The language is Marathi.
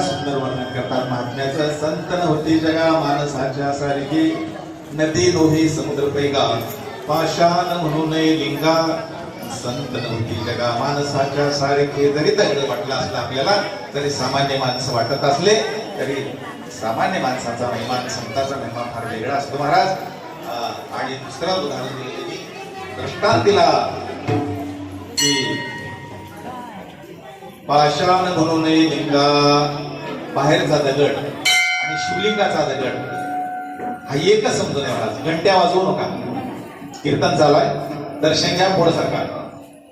सुंदर वर्णन करतात महात्म्याचं. संत नव्हती जगा मानसाच्या सारखी, नदी नोही समुद्र पैगा, पाषाण म्हणू नये लिंगा. संत नव्हती जगा माणसाच्या सारखे. जरी तगडं वाटलं असलं आपल्याला, तरी सामान्य माणसं वाटत असले तरी सामान्य माणसाचा महिमा, संताचा महिमा फार वेगळा असतो महाराज. आणि दुसरा उदाहरण दिले दृष्टांत दिला की पाषाण म्हणू नये लिंगा, बाहेरचा दगड आणि शिवलिंगाचा दगड हा एकच समजून महाराज. घंट्या वाजवू नका, कीर्तन चालू आहे, दर्शन घ्या, पुढे सरकार.